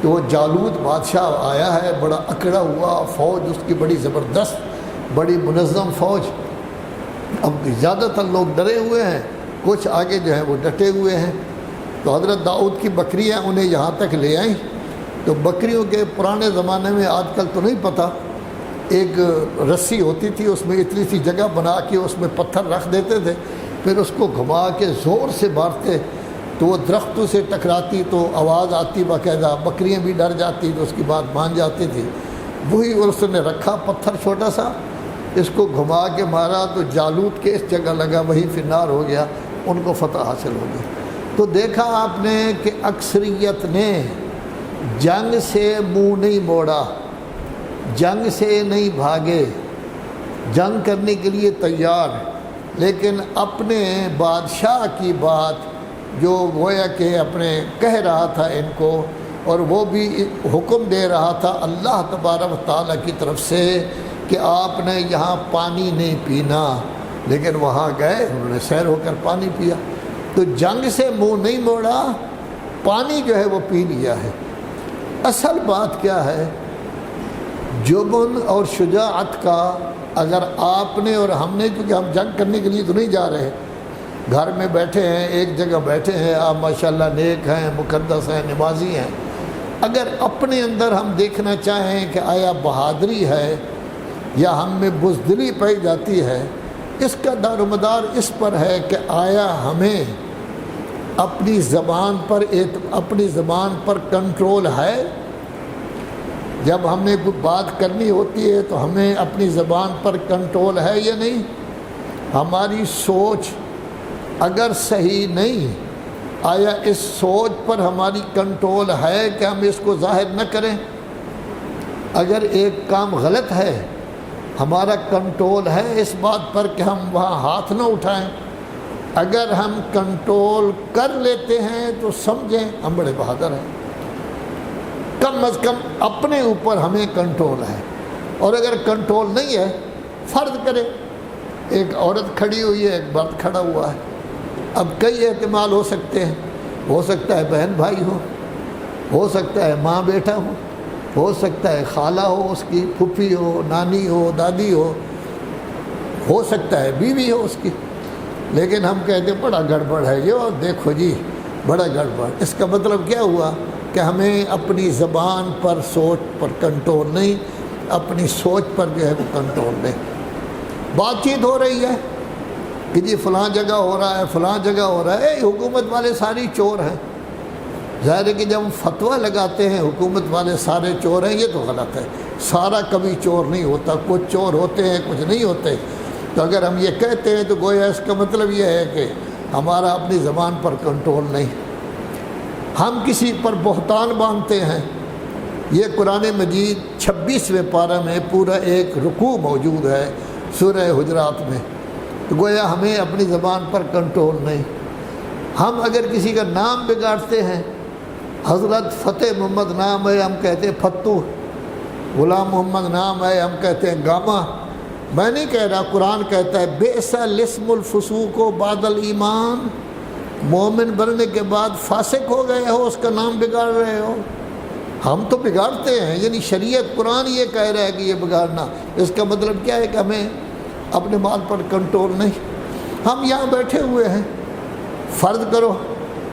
تو وہ جالوت بادشاہ آیا ہے، بڑا اکڑا ہوا، فوج اس کی بڑی زبردست، بڑی منظم فوج۔ اب زیادہ تر لوگ ڈرے ہوئے ہیں، کچھ آگے جو ہے وہ ڈٹے ہوئے ہیں۔ تو حضرت داؤد کی بکریاں انہیں یہاں تک لے آئیں۔ تو بکریوں کے پرانے زمانے میں، آج کل تو نہیں پتہ، ایک رسی ہوتی تھی، اس میں اتنی سی جگہ بنا کے اس میں پتھر رکھ دیتے تھے، پھر اس کو گھما کے زور سے مارتے تو وہ درختوں سے ٹکراتی تو آواز آتی باقاعدہ، بکریاں بھی ڈر جاتی تو اس کی بات مان جاتی تھی۔ وہی اس نے رکھا پتھر چھوٹا سا، اس کو گھما کے مارا تو جالوت کے اس جگہ لگا، وہی فنار ہو گیا، ان کو فتح حاصل ہو گئی۔ تو دیکھا آپ نے کہ اکثریت نے جنگ سے منہ نہیں موڑا، جنگ سے نہیں بھاگے، جنگ کرنے کے لیے تیار، لیکن اپنے بادشاہ کی بات جو گویا کہ اپنے کہہ رہا تھا ان کو، اور وہ بھی حکم دے رہا تھا اللہ تبارک و تعالیٰ کی طرف سے کہ آپ نے یہاں پانی نہیں پینا، لیکن وہاں گئے، انہوں نے سیر ہو کر پانی پیا۔ تو جنگ سے منہ نہیں موڑا، پانی جو ہے وہ پی لیا ہے۔ اصل بات کیا ہے؟ جبن اور شجاعت کا، اگر آپ نے اور ہم نے، کیونکہ ہم جنگ کرنے کے لیے تو نہیں جا رہے، گھر میں بیٹھے ہیں، ایک جگہ بیٹھے ہیں، آپ ماشاءاللہ نیک ہیں، مقدس ہیں، نمازی ہیں، اگر اپنے اندر ہم دیکھنا چاہیں کہ آیا بہادری ہے یا ہم میں بزدلی پائی جاتی ہے، اس کا دار و مدار اس پر ہے کہ آیا ہمیں اپنی زبان پر کنٹرول ہے۔ جب ہم نے کوئی بات کرنی ہوتی ہے تو ہمیں اپنی زبان پر کنٹرول ہے یا نہیں؟ ہماری سوچ اگر صحیح نہیں، آیا اس سوچ پر ہماری کنٹرول ہے کہ ہم اس کو ظاہر نہ کریں؟ اگر ایک کام غلط ہے، ہمارا کنٹرول ہے اس بات پر کہ ہم وہاں ہاتھ نہ اٹھائیں؟ اگر ہم کنٹرول کر لیتے ہیں تو سمجھیں ہم بڑے بہادر ہیں، کم از کم اپنے اوپر ہمیں کنٹرول ہے۔ اور اگر کنٹرول نہیں ہے، فرض کرے ایک عورت کھڑی ہوئی ہے، ایک مرد کھڑا ہوا ہے، اب کئی احتمال ہو سکتے ہیں، ہو سکتا ہے بہن بھائی ہو سکتا ہے ماں بیٹا ہو سکتا ہے خالہ ہو، اس کی پھوپھی ہو، نانی ہو، دادی ہو سکتا ہے بیوی ہو اس کی، لیکن ہم کہتے ہیں بڑا گڑبڑ ہے یہ، اور دیکھو جی بڑا گڑبڑ۔ اس کا مطلب کیا ہوا کہ ہمیں اپنی زبان پر، سوچ پر کنٹرول نہیں، اپنی سوچ پر جو ہے وہ کنٹرول نہیں۔ بات چیت ہو رہی ہے کہ جی فلاں جگہ ہو رہا ہے، فلاں جگہ ہو رہا ہے، حکومت والے ساری چور ہیں۔ ظاہر ہے کہ جب ہم فتویٰ لگاتے ہیں حکومت والے سارے چور ہیں، یہ تو غلط ہے، سارا کبھی چور نہیں ہوتا، کچھ چور ہوتے ہیں، کچھ نہیں ہوتے۔ تو اگر ہم یہ کہتے ہیں تو گویا اس کا مطلب یہ ہے کہ ہمارا اپنی زبان پر کنٹرول نہیں، ہم کسی پر بہتان باندھتے ہیں۔ یہ قرآن مجید 26ویں پارہ میں پورا ایک رکوع موجود ہے سورہ حجرات میں، تو گویا ہمیں اپنی زبان پر کنٹرول نہیں۔ ہم اگر کسی کا نام بگاڑتے ہیں، حضرت فتح محمد نام ہے، ہم کہتے ہیں فتو، غلام محمد نام ہے، ہم کہتے ہیں گامہ۔ میں نہیں کہہ رہا، قرآن کہتا ہے بئس الاسم الفسوق بعد الایمان، مومن بننے کے بعد فاسق ہو گئے ہو، اس کا نام بگاڑ رہے ہو۔ ہم تو بگاڑتے ہیں، یعنی شریعت قرآن یہ کہہ رہا ہے کہ یہ بگاڑنا، اس کا مطلب کیا ہے کہ ہمیں اپنے مال پر کنٹرول نہیں۔ ہم یہاں بیٹھے ہوئے ہیں، فرض کرو